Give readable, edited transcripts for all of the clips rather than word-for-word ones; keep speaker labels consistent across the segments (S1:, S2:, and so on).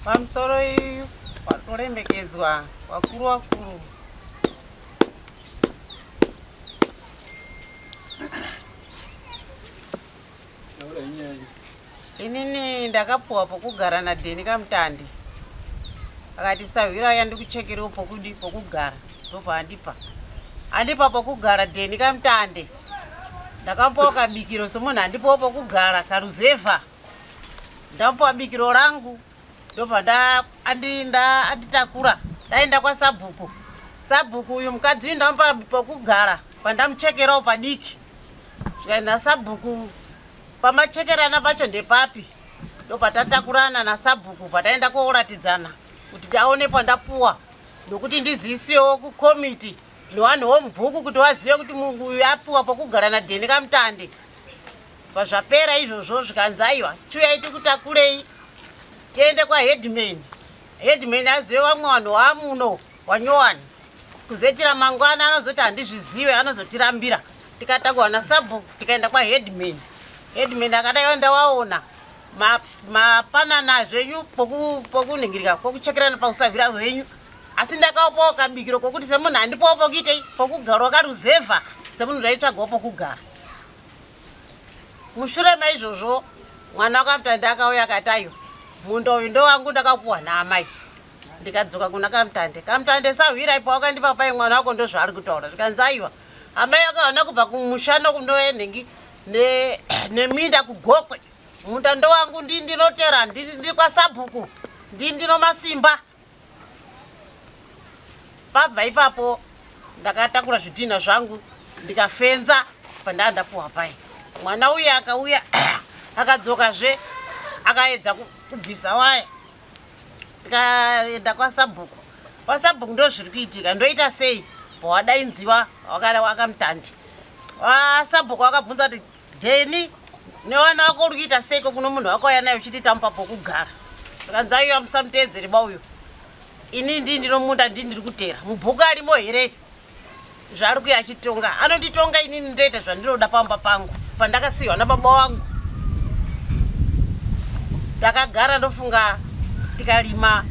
S1: pamusoro iyu watoremekedzwa wakuru wakuru. Inini ndakapuwa pokugara naDheni Kamutande. Akati Sawira yandikuchekerewo pokugara ndopaandipa. Andipa pokugara Dheni Kamutande. Ndakapuwa kabikiro somunhu andipawo pokugara karuzevha. Ndapuwa bikiro rangu ndopa anditakura ndaenda kwaSabhuku. Sabhuku uyu mukadzi ndamupa pokugara pandamuchekerawo padiki. Zvikaenda Sabhuku pamachekerana pacho ndepapi ndopatatakurana naSabhuku pataenda kooratidzana kuti taone pandapuwa ndokuti ndiziisiwewo kukomiti nevanhu vomubhuku kuti vazive kuti munhu uyu apuwa pokugara naDheni Kamutande. Pazvapera izvozvo zvikanzi aiwa chiuyai tikutakurei tiende kwaHeadman. Headman azive vamwe vanhu vamuno wanyowani kuzetira mangwana anozoti handizvizive anozotirambira. Tikatakurwa naSabhuku tikaenda kwaHeadman. Headman akadaiwa ndawaona mapanana zvenyu pokunhingirika pokuchekerana pausavira hwenyu, asi ndakapawo kabikiro kokuti semunhu handipawo pokuitei pokugara wakaruzevha semunhu ndaitsvagawo pokugara. Mushure maizvozvo mwana waKamutande akauya akati aiwa munda uyu ndowangu ndakapuwa naamai. Ndikadzoka kuna Kamutande. Kamutande Sawira pawakandipa pai mwana wako ndozvaari kutaura. Zvikanzi aiwa amai akaona kubva kumushano kundoenhengi neminda kuGokwe. Munda ndowangu ndinotera ndiri kwaSabhuku ndino masimba. Pabva ipapo ndakatakura zvidhina zvangu ndikafenza pandandapuwa pai. Mwana uyu akauya akadzokazve akaedza kubvisa waya. Ndikaenda kwaSabhuku. KwaSabhuku ndozviri kuitika ndoita sei pawadainziwa waKamutande. Sabhuku wakabvunza kuti Dheni newana wako uri kuita seiko kuno munhu wakauya naye uchiti tamupa pokugara. Zvikanzi aiwa musamuteedzere bauyo. Ini ndinomunda ndiri kutera. Mubhuku arimo here zvaari kuya achitonga. Anonditonga inini ndoita zvandinoda pamba pangu pandakasiyiwa nababa wangu. Ndakagara ndofunga tikarima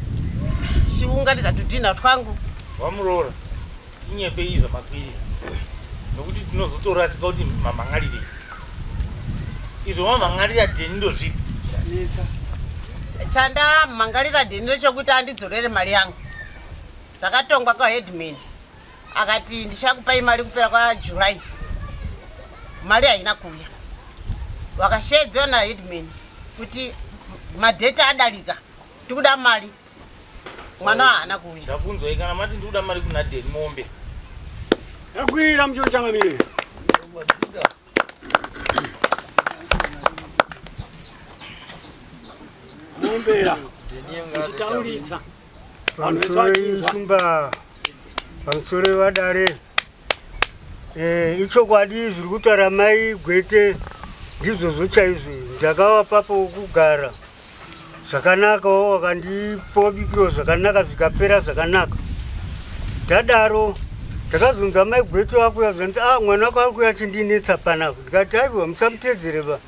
S1: chiunganiza tudhina twangu.
S2: Wamuroora inyepe izvo makwirira nokuti tinozotorasika kuti mamangarire izvo mamangarira Dheni ndozvipi
S1: chandamangarira Dheni ndechokuti andidzorere mari yangu. Ndakatongwa kwaHeadman akati ndichakupai mari kupera kwaJuly. Mari haina kuuya. Wakashedziwa naHeadman kuti madheta adarika tikuda mari. Mwana haana kuuya.
S2: Ndabvunzwa kana mati ndikuda mari kuna Dheni mombe.
S3: Yakwira mchuru changamire. Mombera. Chitaulitsa.
S4: Pamusoro pamusoro vadare. Ichokwadi zviri kutaura mai Gwete ndizvo chaizvo. Ndakavapa pokugara zvakanakawo wakandipawo bikiro zvakanaka zvikapera zvakanaka. Tadaro ndakazonzwa mai Gwete wakuya zvanzi mwana wako ari kuya chindinetsa panapa. Ndikati aiwa musamuteedzere ba.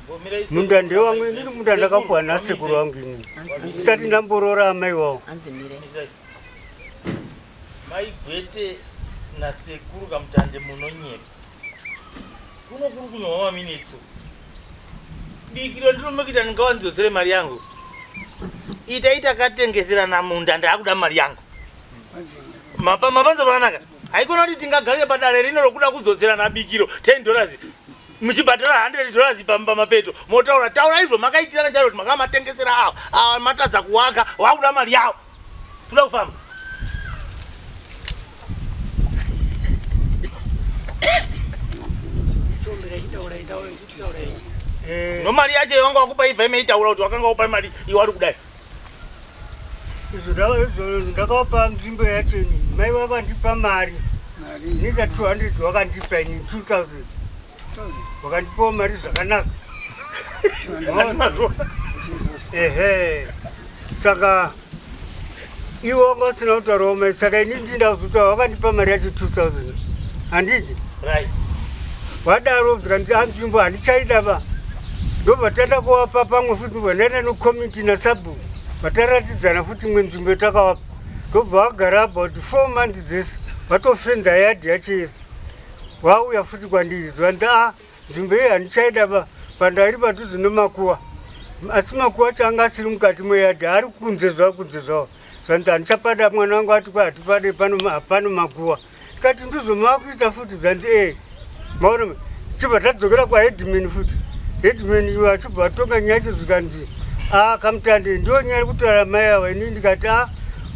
S4: Munda ndewangu inini munda ndakapuwa nasekuru wangu inini. Ndisati ndamboroora amai wawo.
S2: Mai Gwete nasekuru Kamutande munonyepa. Kuno kuri kunyowa maminitsi. Bikiro ndinomekita ndingawandidzosere mari yangu. Ita katengeserana munda ndakuda mari yangu. Mapanzo panaka. Haikona kuti tingagarire padare rino rokuda kudzosera bikiro $10 muchibhadhara $100 pamapeto. Taura izvo makaitirana charo kuti makamatengesera awa matadza kuwaka wakuda mari yawo. Toda kufamba. No mari yacho wanga wakupa ibva imeitaura kuti wakanga upa mari iwari kudai.
S4: Izvo ndakavapa nzvimbo yacheni. Mai vakandipa mari. Nita 200 wakandipa ini 2000. Wakandipawo mari zvakanaka. Saka iwo wanga usina kutaurawo mai. Saka ini ndinda kuzotaura wakandipa mari yacho 2000. Handiti?
S2: Right.
S4: Vadaro zvikanzi nzvimbo handichaida ba. Ndobva tada kuvapa pamwe futi vandaenda nekomiti naSabhuku. vataratidzana futi imwe nzvimbo yatakavapa ndobva vagara about 4 months dzese vatofenza yadhi yacho yese vauya futi kwandiri zvanzi nzvimbo iyi handichaida pandairi padhuze nemakuva asi makuva acho anga asiri mukati mweyadhi ari kunze zvavo zvanzi handichapada mwana wangu ati kwatipade pano makuva tikati ndizomaakuita futi zvanzi maona chibva tadzokera kwahedman futi hedman iwe achibva atonga nyacho zvikanzi kamutande ndiwo nyaya yekutaura mai ava ini ndikati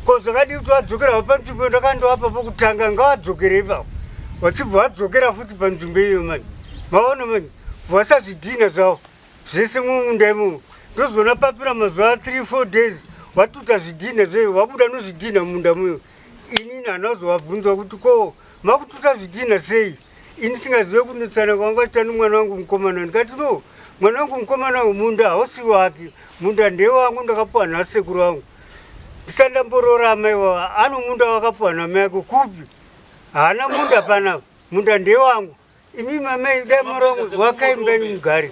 S4: ko zvakadii kuti wadzokerawo panzvimbo ndakandovapa pokutanga ngawadzokere ipapo vachibva vadzokera futi panzvimbo iyo mani maona mani vasazvidhina zvavo zvese mumunda imomo ndozoona papira mazuva 3-4 days watuta zvidhina zveyo wabuda nozvidhina munda muyo inini hanazovabvunzwa kuti ko makututa zvidhina sei ini singazive kunetsana kwanga achita nomwana wangu mukomana ndikati no mwana wangu mukomana munda hausi wake munda ndewangu ndakapuwa nasekuru wangu ndisandamborora amaiwa ano munda wakapuwa namai yako kupi haana munda panapa munda ndewangu imi mamai dai mwana wangu wakaimbai mugare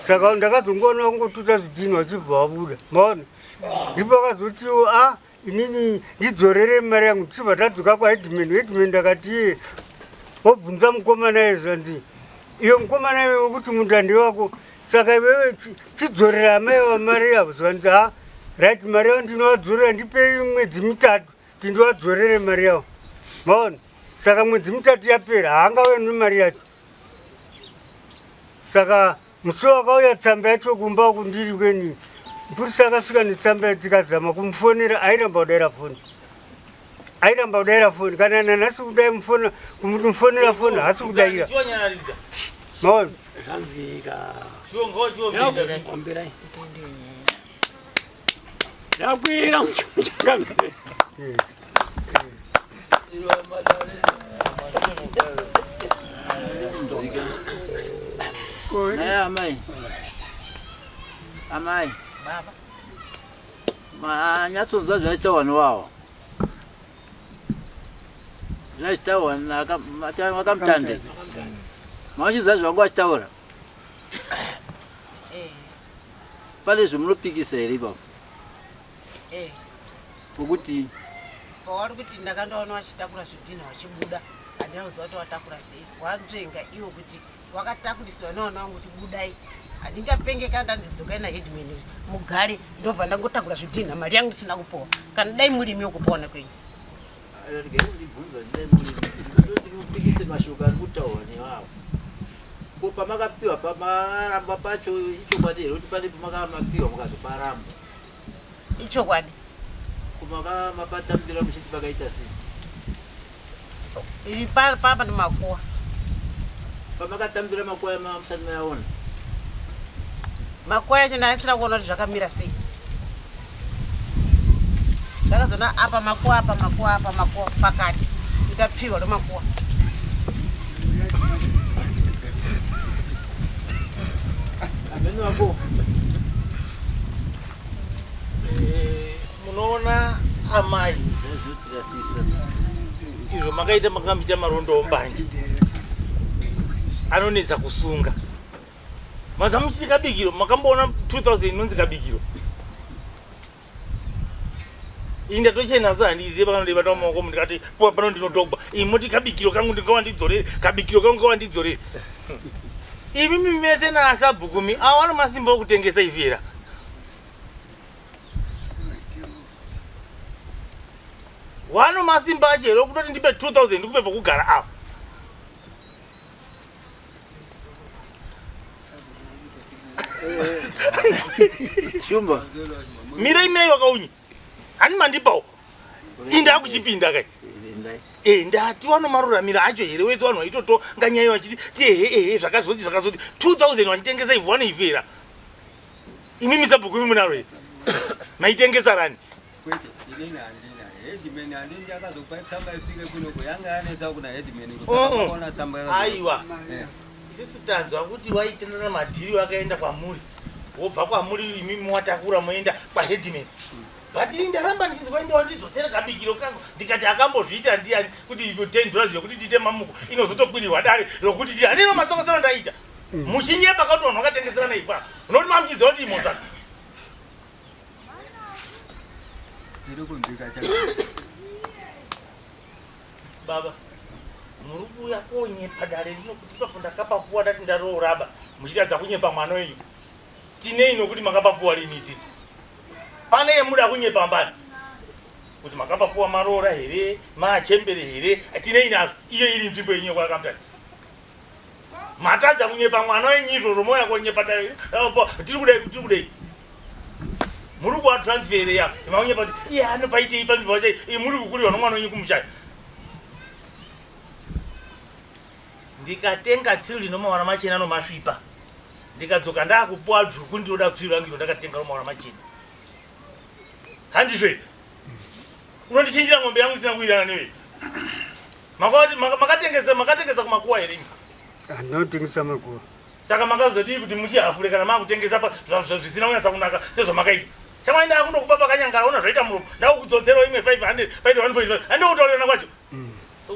S4: saka ndakazongoona kungotuta zvidhina wachibva wabuda maona ndipo akazotiwo inini ndidzorere mari yangu tichibva tadzoka kwahedman ndakati wobvunza mukomana iye zvanzi iyo mukomana iwe wekuti munda ndewako saka iwewe chidzorera amaiwa mari yavo zvanzi right mari yavo ndinovadzorera ndipei mwedzi 3 tindivadzorere mari yavo maona saka mwedzi 3 yapera haangawenwi mari yacho saka musi wakauya tsamba yacho kumba kundiri kweni mupurisa akasvika netsamba tikazama kumufonera airamba kudaira foni kana nanhasi kudai kumufonera foni hasi kudaira maona
S3: yakwira muchochangamire
S5: amai
S1: baba
S5: manyatsonza zvinoitawa newawo zvinoitawa wakamutande machidza zvangu achitaura pane zvemunopikisa here ipapo pokuti
S1: pauri kuti ndakandoona wachitakura zvidhina wachibuda handina kuziva kuti watakura sei wanzvenga iwo kuti wakatakuriswa nawana wangu kuti budai handingapengeka ndanzidzokai nahedman mugare ndobva ndangotakura zvidhina mari yangu ndisina kupowa kana dai murimi wokupona kwenyu
S5: mupikise mashoko ari kutaurwa nevavo ko pamakapiwa pamaramba pacho ichokwadi here kuti pane pamakamapiwa mukazoparamba
S1: ichokwadi
S5: mapatamvira muchiti pakaita sei
S1: iri papa nemakuwa
S5: pamakatambira makuwa musati mayaona
S1: makuwa yacho ndaisina kuona kuti zvakamira sei ndakazoona apa makuwa pakati ndapfiwa nemakuwa
S5: amene wako
S2: munoona amai izvo makaita makambita marondowo mbanje anonetsa kusunga maza muchiti kabikiro makamboona 2000 inonzi kabikiro ini ndatochenaso handizive pakanodeva tamaoko ndikati pano ndinodhogwa imoti kabikiro kangu ndingawandidzorere kabikiro kangu ngawandidzorere imi mimese naasabhukumi awana masimba okutengesa ivera wano masimba achero kutoti ndipe 2000 ndikupe pokugara apa
S5: shumba
S2: mira imei wakaunyi hani mandipawo indakuchipinda kai ndati wanomaruramira acho here wese vanhu vaitoto nganyaya vachiti ti zvakazoti 2000 vachitengesa ivhu vanoivera imi misabhukumi munaro here maitengesa rani aiwa isisu tanzwa kuti waitenana madhiri wakaenda kwamuri wobva kwamuri imi muwatakura moenda kwahedman but ini ndaramba ndichinzwa indawa ndizodzera kabikiro kangu ndikati akambozviita ndiani kuti $10 yokuti tiite mamuko inozotokwirirwa dare rokuti handino masokosero ndaita muchinyepa kuti vanhu vakatengeserana ipapo unoti mamuchiziva kuti imo zvaka
S6: chiri kunzwika
S2: baba muri kuuya konyepa dare rino kuti ipapo ndakapapuwa ndati ndarooraba muchiratidza kunyepa mwana wenyu tinei nokuti makapapuwa rini isisi pane yemuda kunyepa mbani kuti makapapuwa maroora here maachembere here tinei nazvo iyo iri nzvimbo yenyu kwakakamutani matadza kunyepa mwana wenyu izvozvo moya konyepa dare tiri kudei muri kuwatransfere yako imakunyepa kuti iye anopaitei panzvimbo chai muri kukuriwa nomwana wenyu kumushaya ndikatenga tsiru linomawana machena nomasvipa ndikadzoka ndakupuwa dzvuku ndinoda tsiru rangu ndakatenga nomawana machena handizvo unondichinjira ng'ombe yangu isina kuirana newe makatengesa kumakuwa here
S4: anotengesa makuwa
S2: saka makazodii kuti muchihafure kana makutengesa zvisina kunyatsa kunaka sezvamakaita chamwai ndakundokupa pakanyangara una zvaita muromo ndakukudzoserawo imwe 500 paita 1.5 handokutaurana kwacho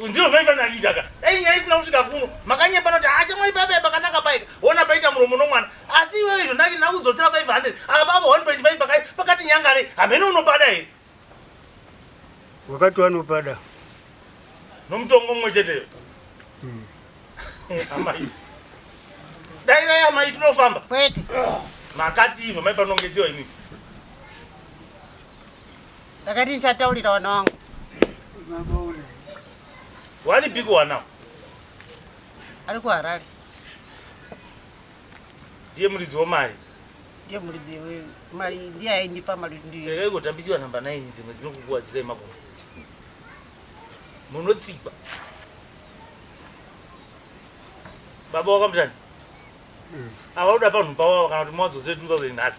S2: ndiro maifanira kuita ka dai nyaya isina kusvika kuno makanyepa noti chamwai baba pakanaka paika ona paita muromo nomwana asi iwewe izvo ndakudzosera 500 akababa 1.5 pakati nyangare hamene unopada here
S4: wakati wanopada
S2: nomutongo mumwe cheteyo amai dai amai tinofamba
S1: kwete
S2: makati izvo mai panongedziwa imimi
S1: ndakati ndichataurira wana wangu
S2: wani biko wanawo
S1: ari kuharare
S2: ndiye muridzi womari
S1: ndiye muridzi mari ndiye aindipa mari
S2: ekotambisiwa namba 9 dzimwe dzinokukuwadzisai makumbo munotsigwa baba wakamutani avauda panhu pavo kana kuti mawadzose 2000 nhasi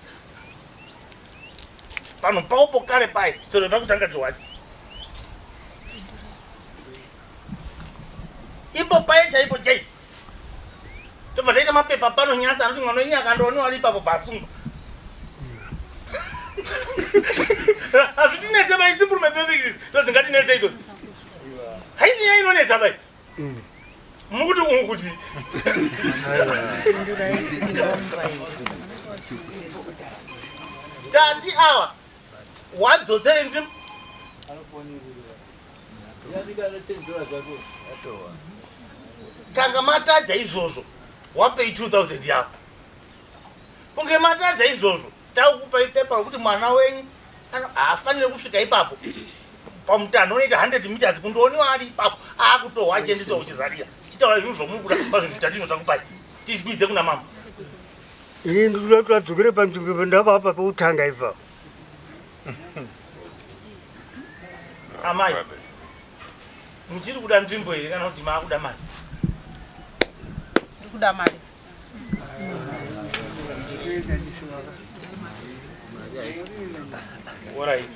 S2: panhu pavopo kare pai sero pakutanga johani ipo pai chaipo chai tobva taita mapepa pano nyasa anoti mwana wenyu akandooniwa ari ipapo pasungwa hazvitinese bai simple mathematics ndodzingatinese izvozvi haisi nyaya inonesa bai mukuti umukuti tati awa wadzodzere nzvimbo kanga matadza izvozvo wapei 2000 yako kunge matadza izvozvo takukupa ipepa rokuti mwana wenyu haafanire kusvika ipapo pamutano unoita 100 meters kundooniwa ari ipapo akutohwa achiendeswa kuchizariya chitaura zvinhu zvomuri kuda pazvinhu zvitatu zvakupai tisipidze kuna mama
S4: ini ndikuda kuti adzokere panzvimbo pandakapa peutanga ipapo
S2: amai muchiri kuda nzvimbo here kana kuti maakuda mari
S1: ndikuda mari
S2: Alright.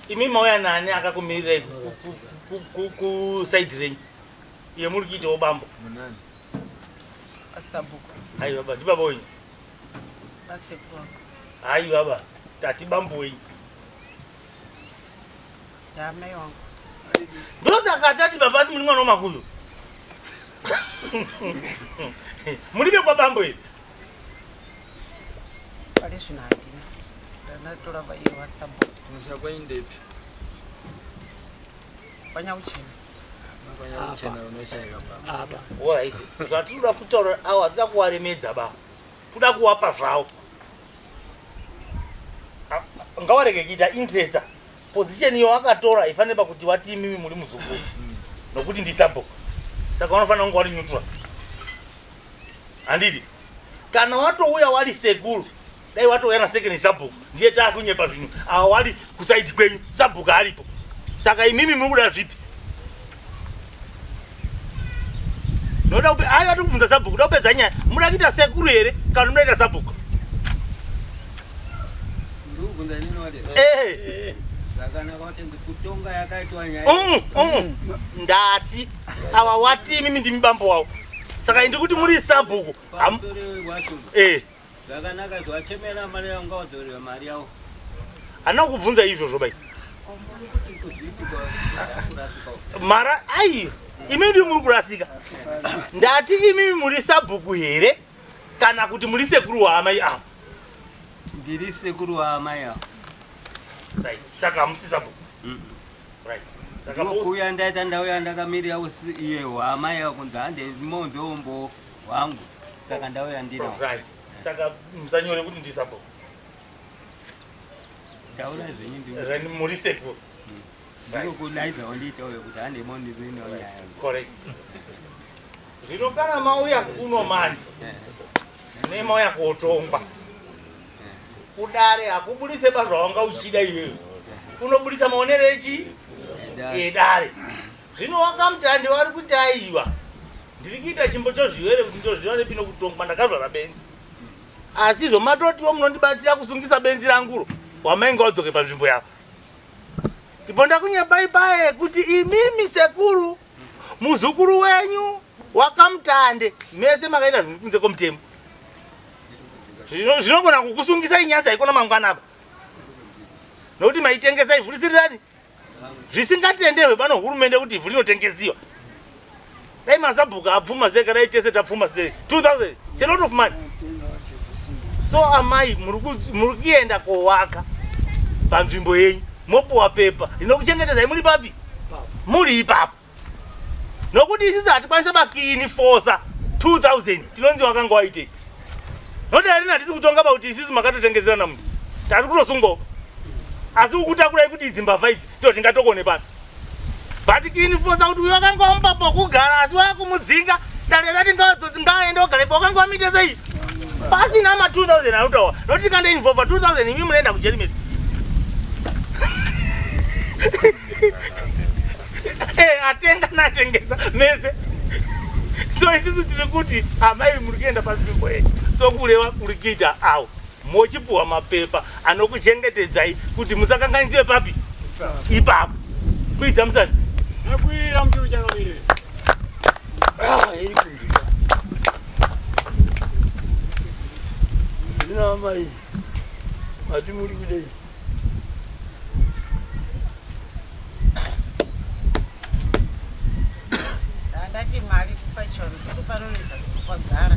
S2: Imi mauya nani akakumirirai kusaidi renyu iye muri kuitawo bambo
S1: asabuko
S2: hai baba ndi baba wenyu
S1: asekuru
S2: hai baba tati bambo wenyu
S1: ndamai wangu
S2: ndosaka atati baba asi muri mwana wamakuyo muribe kwa bambo here
S1: pari zvino handina ndanatora vaiye wasabuko
S6: unosakwaindepi
S1: panyauchena
S2: Alright. Zvatinoda kutaura awa toda kuvaremedza baba toda kuvapa zvavo ngawarege kuita interest position iyo wakatora ifanira kuti wati mimi muri muzukuru nokuti ndisabhuku saka unofanira kunge wari neutral handiti kana watouya wari sekuru dai watouya nasecond sabhuku ndiye taakunyepa zvinhu awa wari kusaidi kwenyu sabhuku aripo saka imimi muri kuda zvipi noda kupe aya tikubvunza sabhuku da kupedza nyaya muda kuita sekuru here kana munoita sabhuku
S6: ndikubvunza inini zvakanaka kuti kutonga yakaitwa nyaya
S2: ndati awa wati imimi ndimi bambo wavo saka ndikuti muri sabhuku
S6: zvakanaka zvachemera mari yangu wadzorera mari yavo
S2: handina kukubvunza izvozvo bai mara ai imi ndi muri kurasika ndati imimi muri sabhuku here kana kuti muri sekuru waamai avo
S6: ndiri sekuru waamai avo
S2: Right. Saka musisabu. Right. Saka
S6: kuya ndaita ndauya ndakamirira iye hama yakunza hande mondombo wangu saka ndauya ndinawo.
S2: Right. Saka musanyore kuti ndisabu.
S6: Ndaura zvenyu ndiko.
S2: Rani muriseko.
S6: Ndiko kudaidza wandita uyo kuti hande mondizvino nyaya.
S2: Correct. Zvino kana mauya kuno manje. Nemauya kotongwa. Kudare akubudise bazvawanga uchida iwewe. Unobudisa maonere echi? Edare. Zvino wakamutande wari kuti aiwa. Ndiri kuita chimbo chozviwere kuti ndozvione pino kutongwa ndakazvara benzi. Asi zvomatotiwo munondibatsira kusungisa benzi ranguro. Wamainga wadzoke panzvimbo yako. Ipo ndakunyebaibaye kuti imimi sekuru muzukuru wenyu wakamutande mese makaita zvinhu komutemo. Zvinogona kukusungisa inyasa ikona mangwana apa. Nokuti maitengesa ivhu risirirani zvisingatenderwe pano hurumende kuti ivhu rinotengesiwa. Dai masabhuka apfuma seka dai tese tapfuma seka 2000 it's a lot of money. So amai muri kuenda kowaka panzvimbo yenyu mopuwa pepa rinokuchengetedzai muri papi muri ipapo. Nokuti isisi hatikwanisa makini fosa 2000 tinonzi wakanga waitei. Nodari natisi kutonga pauti isisi makatotengeserana munhu tari kutosungawo asi ukutakurai kuti idzimbavha idzi ndiyo tingatokone pano. But kinifosa kuti uyo wakanga wamupapo kugara asi wakumudzinga ndarera tingaenda ogara wakanga wamite sei pasina ma 2000 anotawa noti kanda involva 2000 imi munoenda kujerimesi. Atenga natengesa mese. So isisi tiri kuti amai muri kuenda panzvimbo yenyu. So kureva kuri kuita awo mochipuwa mapepa anokuchengetedzai kuti musakanganiswe papi ipapo. Kuidza musati
S3: nakwira mchuru changamire
S4: iri kundika zina amai mati muri kudei
S1: ndati mari pachona kuti panonesa kupagara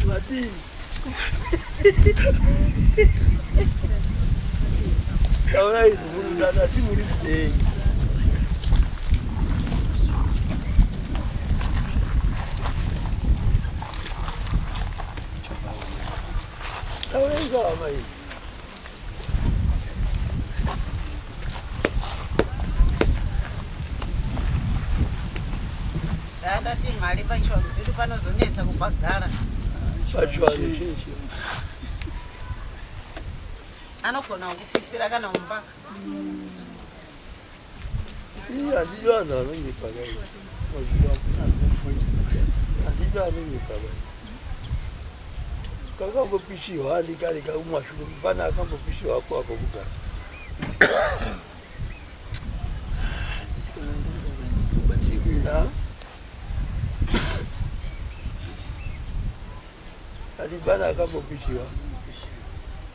S4: mati taura izvi muri ndati muri kudei taura izvi amai
S1: ndati mari pachona kuti panozonetsa kupagara
S4: pachona chii
S1: anogona kukupisira kana mumba.
S4: Iya handidi vanhu vanonyepa kai handidi vanonyepa kai kakambopishiwa handikareka kumashure pana akambopishiwa ako ako kugara handi pana akambopishiwa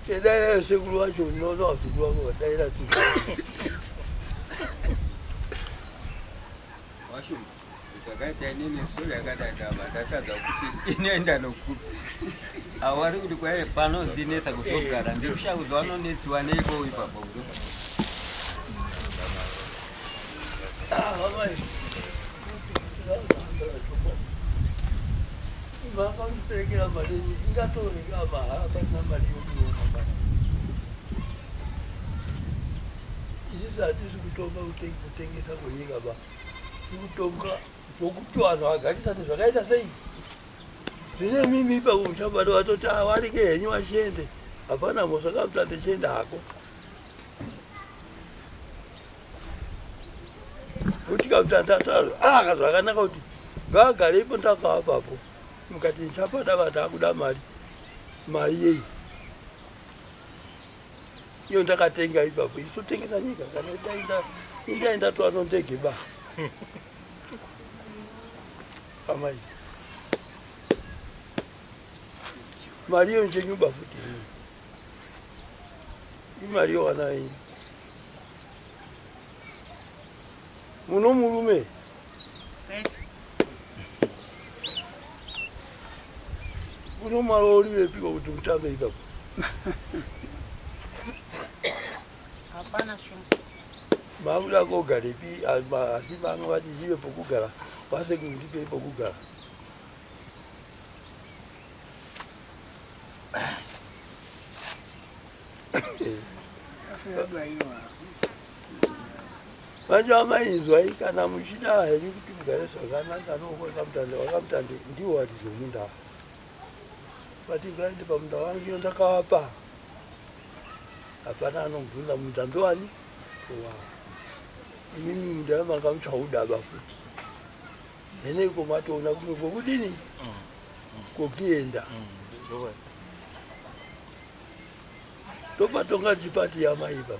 S4: Daira sekuru wacho no tukua kwa daira tu.
S6: Washu ukakaita nini sura yakadada matataza kuti inoenda nokupi. Awari kuti kwa pano ndinetsa kutogara ndikushakudzwa vanonetsiwa neiko ipapo kuti.
S4: Mama. Mama mpelekera mali ingatoleka mahaba na mali yokuona bana. Izvi hatisi kutonga kutengesa kwenyika ba. Kutonga zvokuti vanhu vagarisane zvakaita sei. Zvine mimi pakumushabado vatoti awarike henyu washende. Hapana mosakamutsande chenda hako. Kuti kamutandatazo zvakanaka kuti ngaagareipo ndakaapapo. Mukati nchapada vanhu akuda mari yei iyo ndakatenga ipapo isotengesa nyika kana indaenda twano ndege ba amai mari iyo nchenyuba futi imari yowana iyi muno murume kuno marori wepiko kuti mutambe ipapo
S1: Hapana shumba.
S7: Maula kogara ipi asi vanhu vati zive pokugara vase kundipe pokugara. Manje amainzwa kana muchida heri kuti mugare zvakanaka nowakamutande wakamutande ndiwo watizomunda. Vati ngaende pamunda wangu ndakavapa. Hapana anobvunza munda ndowani? Imimi munda makamutsvaudaba futi. Hene komatoona kumwe kwokudini? Kokuenda. Topatonga chipati yamaipa.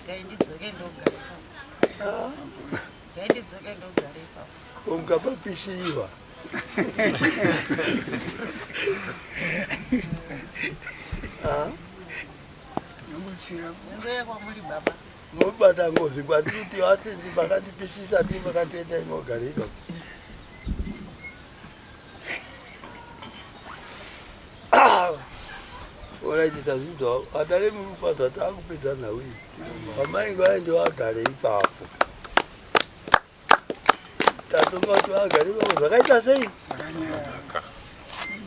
S1: Ngaindidzoke ndogara ipapo. Ngaindidzoke ndogara ipapo.
S7: Ungapapishiwa.
S1: Ndoya kwamuri baba.
S7: Mobata ngozi kwatiti watendi makatipisisa ti makatenda inogara ipapo. Alright, tazvidzwa adare murukwadza taakupedza nhau iyi. Amai ngaende wagare ipapo. Tatonga kuti wagare ipapo zvakaita sei?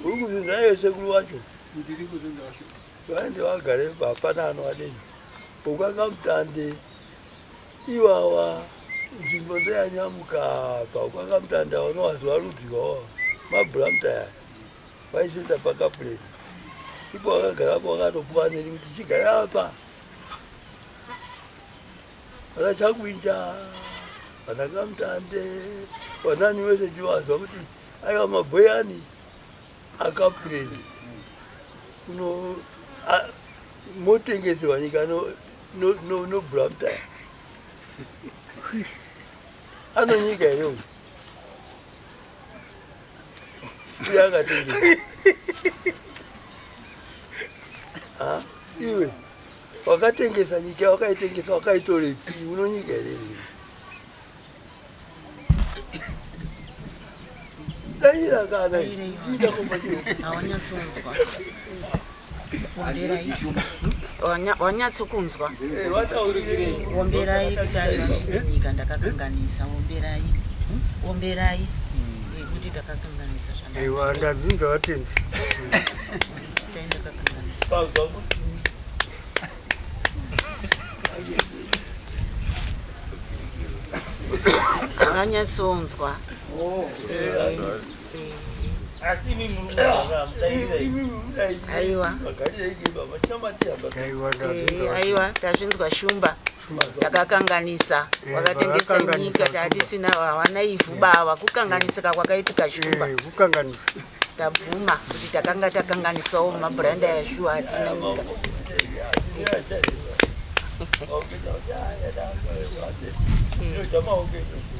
S7: Uri kuzvinzwa iye sekuru wacho? Ngaende wagare ipapo hapana anowadeni. Ukangamutande iwawa nzvimbo ndeyanyamuka apa ukangamutanda wanowaziwa rudzi rwawa mabhuramutaya vaisenda pakapureti. Ipo wakagara apa wakatopuwa neni kuti chigare apa. Vakachakuita vanakamutande vanani wese chiwazwa kuti aiwa mabhoyani akapureti kuno motengeserwa nyika nobhuramutaya. Anonyika iyoyo iye akatengesa. Iwe wakatengesa nyika wakaitengesa wakaitorepi unonyika here? Daira kana ida kombacho.
S1: Awanyatsonzwa. Womberai. Wanyatsokunzwa.
S7: Wataurikirei.
S1: Womberai kuti aiva nyika ndakakanganisa. Womberai. Womberai. Kuti ndakakanganisa zvakanaka.
S4: Aiwa ndabvunza watenzi.
S1: Ndakakanganisa.
S7: Pazwa kuti
S1: Awanyatsonzwa.
S2: Asi mimi murukwadza mutairei.
S1: Aiwa. Aiwa tazvinzwa shumba. Takakanganisa. Wakatengesa nyika tatisina hawana ivhu bava kukanganisika kwakaitika shumba.
S4: Kukanganisa.
S1: Tabvuma kuti takanga takanganisawo mabhuranda yashuwa atina nyika.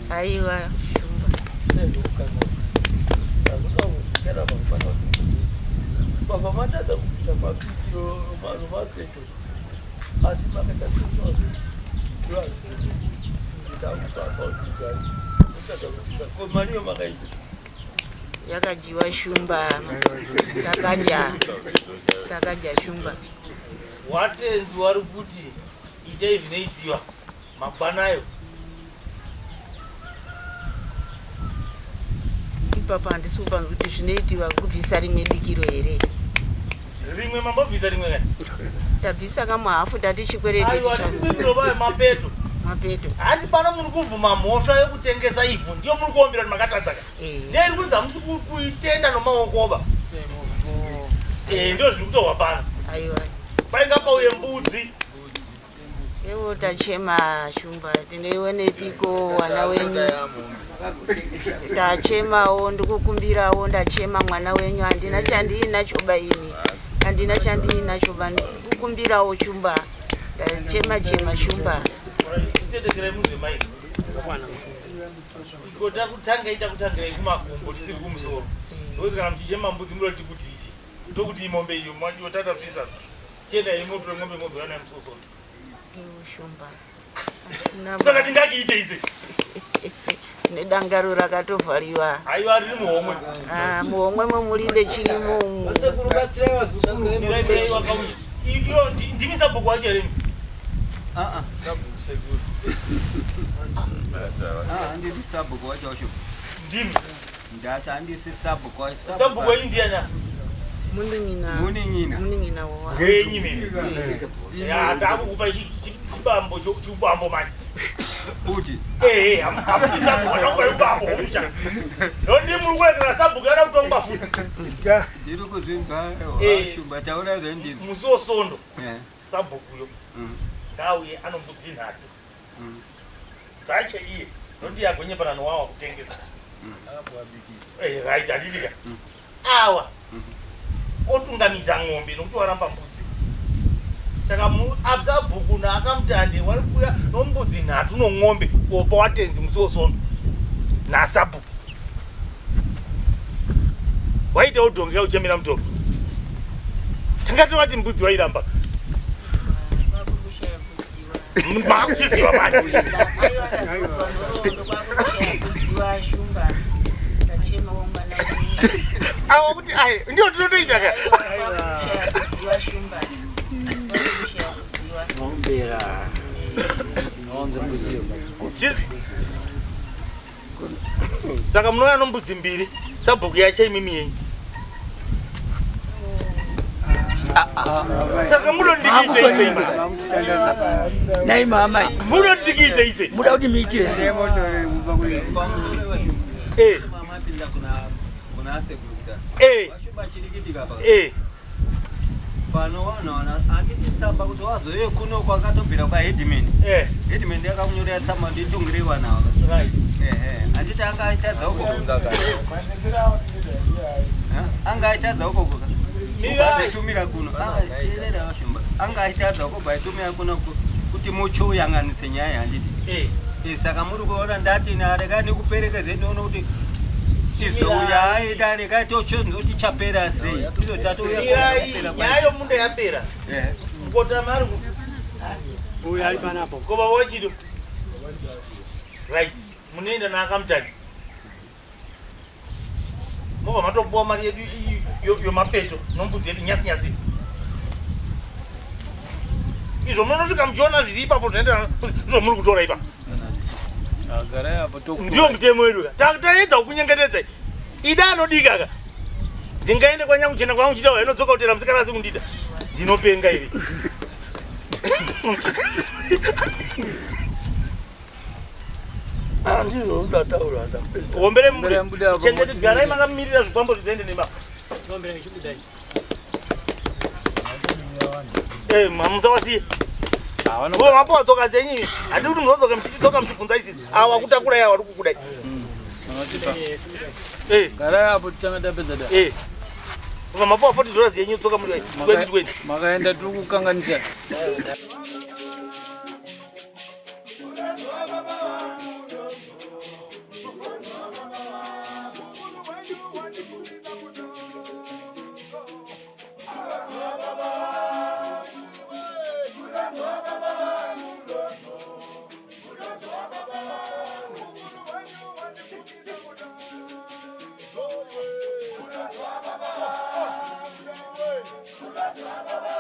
S1: Aiwa shumba.
S7: Baba matata kupisa mapikiro mapeto asi makatasososo komariyo makaita
S1: Yakajiwa shumba. Takaja shumba.
S2: Watenzi wari kuti itai zvinoitiwa magwanayo.
S1: Ipapa handisi kupanza kuti zvinoitiwa kubvisa rimwe dikiro here.
S2: Rimwe mambobvisa rimwe kani?
S1: Tabvisa kamwe hafu tati chikwereti
S2: Aiwa ndikudzova mapeto.
S1: mapeto.
S2: Hati pano muri kuvhuma mhosva yekutengesa ivhu ndiyo muri kuombera kuti makatadzaka. Ndiri kunzi hamusi kuitenda nomaokoba. Ndio zviri kutohwa pano.
S1: Aiwa.
S2: Painga pauye mbudzi.
S1: Ewo tachema shumba tinoionepiko wana wenyu. Tachemawo ndikukumbirawo ndachema mwana wenyu handina chandiinacho baini. Handina chandiinacho bani kukumbirawo shumba. Ndachema shumba.
S2: Titetekere munze mai. Ikoda kutanga ita kutangira kumakumbo tisiri kumusoro. Ndokuti kana mchichema mbuzi muroti kuti ichi. Ndokuti imombe iyo mwachotata zvisa. Chenda imotore ngombe mozorana musosoro.
S1: Shumba.
S2: Saka tingakiite izi.
S1: Nedangaro rakatovhariwa.
S2: Aiwa riri muhomwe.
S1: Muhomwe mulinde chirimo.
S5: Vasekuru batsirai vazukuru.
S2: Mirai wakauya. Iyo ndimi sabhuku wacho here.
S6: Sabhuku sekuru. Handisi sabhuku wacho.
S2: Ndimi.
S6: Ndati handisi sabhuku wacho.
S2: Sabhuku wacho ndiana.
S6: Muningina
S1: wawa.
S2: Ngenyi mimi. Ya ndakukupa chibambo chubambo manje.
S6: Kuti.
S2: Hamudisa kwa ubambo umcha. Ndi muri kurekera sabhuku yara kutomba futi.
S6: Ndiri kuzvimba shumba taura rendi.
S2: Musosondo. Sabhuku yo. Ndauye anombudzi nhatu. Dzache iye ndondi yagonyepana nowawa kutengesa. Right, adidika. Awa. Otungamidza ng'ombe nokuti waramba mbudzi. Saka abzabhuku nakamutande wari kuya nombudzi nhatu nong'ombe kopa watenzi musosondo nasabhuku. Waitawo dhonge uchemera mutoro. Tangatovati mbudzi wairamba. Makuchiziva manje. Awa kuti ndio tinotoita ka. Saka munoona nombudzi mbiri sabhuku yacho imimi yenyu. Saka munondikiite ise.
S8: Nai mama.
S2: Munondikiite ise.
S8: Muda kuti miitire.
S6: Mama pinda kuna sekuru. Washuba chirikitika pa. Pano wana anditi tsamba kuti wazoye kuno kwakatobvira kwa headman. Headman yakamunyorera tsamba nditungiriwa nawo.
S2: Right.
S6: Anditi anga aitadza uko kungaka. Anga aitadza uko kungaka. Tumira kuno. Anga washumba. Anga aitadza uko baitumira kuno kuti mucho yanganitse nyaya anditi. Saka muri kuona ndati nareka nikuperekedze ndono kuti izouya aita reka tochonzoti chapera sei.
S2: Nyayo munda yapera. Ngota mari
S3: Uyu ari panapo.
S2: koba wachido. Right. Munoenda naakamutani. Mova matopuwa mari yedu yomapeto nombudzi yedu nyasi. Izvo munotosvika muchiona zviri ipapo zvinoenda izvo muri kutora ipa. Ndio mutemo wedu. Taedza kunyengetedza. Ida anodika ka. Ndingaende kwanyakuchena kwangu chitawa inodzoka kutera musikana sikundida. Ndinopenga iri.
S7: Andino ndataura ndapenda.
S2: Ombere mbude. Chengeti garai makamirira zvipambo zviende nema.
S3: Sombere ngishibudai.
S2: Mamusawasiye. Ngo mapo adzoka dzenyi. Handi kuti muzodzoka mchitidzoka mchibvunza idzi. Awa kutakura yawa uri kukudai.
S8: Gara apo tanga tapedza da.
S2: Ngo mapo $40 yenyu dzoka muri 2020.
S8: Makaenda tiri kukanganisa.
S9: Baba.